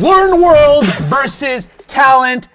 LearnWorlds versus TalentLMS.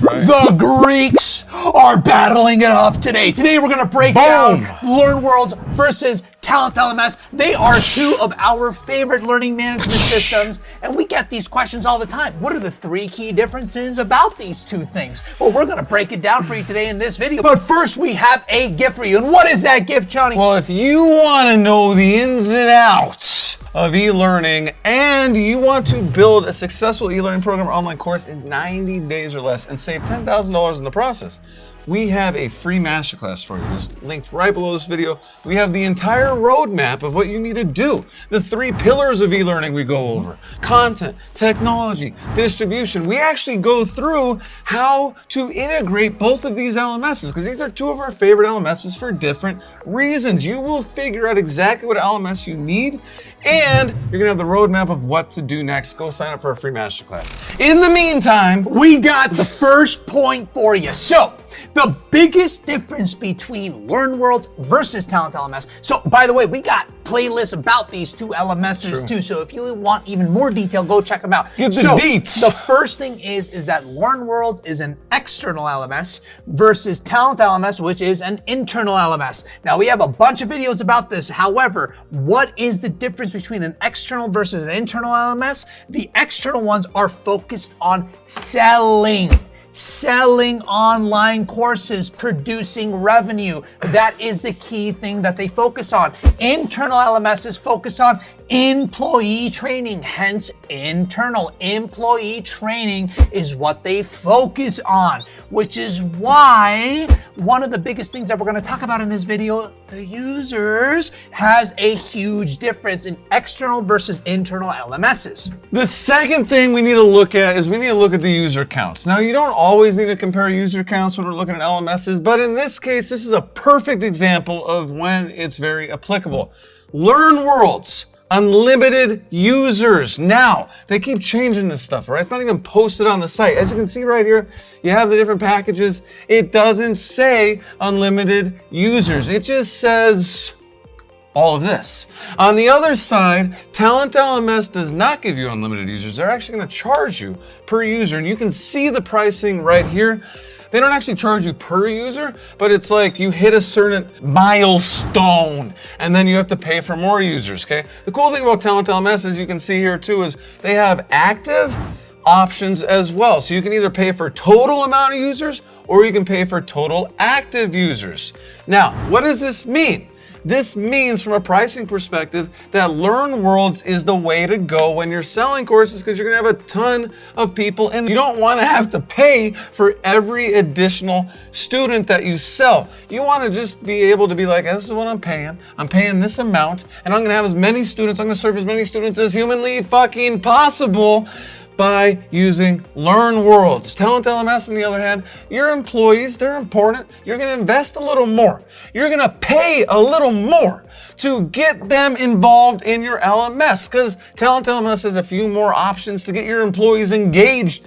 Right. The Greeks are battling it off today. Today we're gonna break down LearnWorlds versus TalentLMS. They are two of our favorite learning management systems, and we get these questions all the time. What are the three key differences about these two things? Well, we're gonna break it down for you today in this video. But first, we have a gift for you. And what is that gift, Johnny? Well, if you want to know the ins and outs of e-learning and you want to build a successful e-learning program or online course in 90 days or less and save $10,000 in the process, we have a free masterclass for you. It's linked right below this video. We have the entire roadmap of what you need to do. The 3 pillars of e-learning we go over: content, technology, distribution. We actually go through how to integrate both of these LMSs, because these are 2 of our favorite LMSs for different reasons. You will figure out exactly what LMS you need, and you're gonna have the roadmap of what to do next. Go sign up for a free masterclass. In the meantime, we got the first point for you. So, the biggest difference between LearnWorlds versus TalentLMS. So, by the way, we got playlists about these 2 LMSs too. So if you want even more detail, go check them out. Get the deets. The first thing is that LearnWorlds is an external LMS versus TalentLMS, which is an internal LMS. Now, we have a bunch of videos about this. However, what is the difference between an external versus an internal LMS? The external ones are focused on selling online courses, producing revenue. That is the key thing that they focus on. Internal LMSs focus on employee training, hence internal. Employee training is what they focus on, which is why one of the biggest things that we're going to talk about in this video, the users, has a huge difference in external versus internal LMSs. the second thing we need to look at is we need to look at the user counts. Now, you don't always need to compare user counts when we're looking at LMSs, but in this case, this is a perfect example of when it's very applicable. LearnWorlds, unlimited users. Now, they keep changing this stuff, right? It's not even posted on the site. As you can see right here, you have the different packages. It doesn't say unlimited users. It just says all of this. On the other side, TalentLMS does not give you unlimited users. They're actually going to charge you per user, and you can see the pricing right here. They don't actually charge you per user, but it's like you hit a certain milestone and then you have to pay for more users, okay? The cool thing about TalentLMS, as you can see here too, is they have active options as well. So you can either pay for total amount of users or you can pay for total active users. Now, what does this mean? This means, from a pricing perspective, that LearnWorlds is the way to go when you're selling courses, because you're gonna have a ton of people and you don't wanna have to pay for every additional student that you sell. You wanna just be able to be like, this is what I'm paying this amount, and I'm gonna have as many students, I'm gonna serve as many students as humanly fucking possible by using LearnWorlds. TalentLMS, on the other hand, your employees, they're important. You're gonna invest a little more. You're gonna pay a little more to get them involved in your LMS, because TalentLMS has a few more options to get your employees engaged,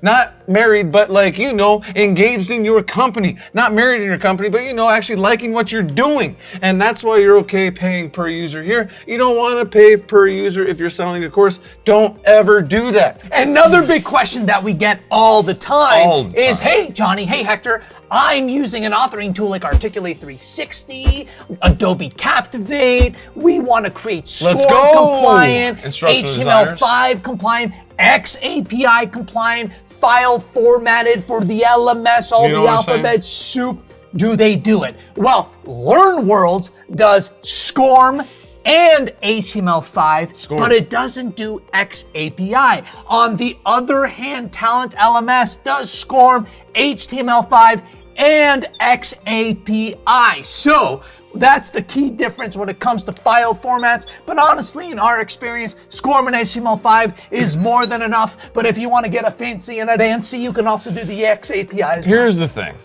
not married, but like, engaged in your company, not married in your company, but actually liking what you're doing. And that's why you're okay paying per user here. You don't want to pay per user if you're selling a course. Don't ever do that. Another big question that we get all the time is, hey, Johnny, hey, Hector, I'm using an authoring tool like Articulate 360, Adobe Captivate. We want to create SCORM compliant, HTML5 compliant, XAPI compliant, file formatted for the LMS, all the alphabet soup. Do they do it? Well, LearnWorlds does SCORM and HTML5, but it doesn't do XAPI. On the other hand, TalentLMS does SCORM, HTML5, and XAPI. So that's the key difference when it comes to file formats. But honestly, in our experience, SCORM and HTML5 is more than enough. But if you want to get a fancy and a dancy, you can also do the XAPI as well. Here's the thing.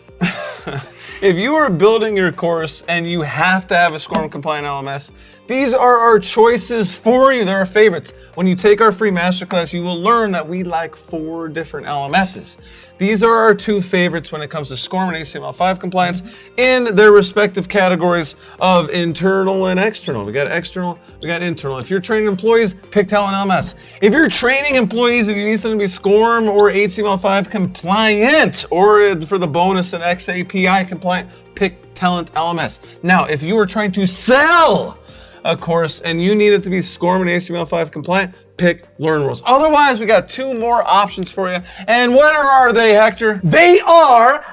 If you are building your course and you have to have a SCORM compliant LMS, These are our choices for you. They're our favorites. When you take our free masterclass, you will learn that we like 4 different LMSs. These are our 2 favorites when it comes to SCORM and HTML5 compliance in their respective categories of internal and external. We got external, we got internal. If you're training employees, pick TalentLMS. If you're training employees and you need something to be SCORM or HTML5 compliant, or for the bonus and XAPI compliant, pick TalentLMS. Now, if you are trying to sell a course and you need it to be SCORM and HTML5 compliant, pick LearnWorlds. Otherwise, we got 2 more options for you. And what are they, Hector? They are,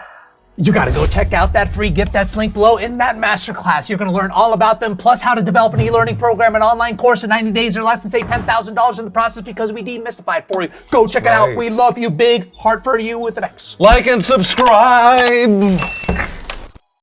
you gotta go check out that free gift that's linked below in that masterclass. You're gonna learn all about them, plus how to develop an e-learning program, an online course in 90 days or less, and save $10,000 in the process because we demystify it for you. Go check it out. We love you. Big heart for you with an X. Like and subscribe.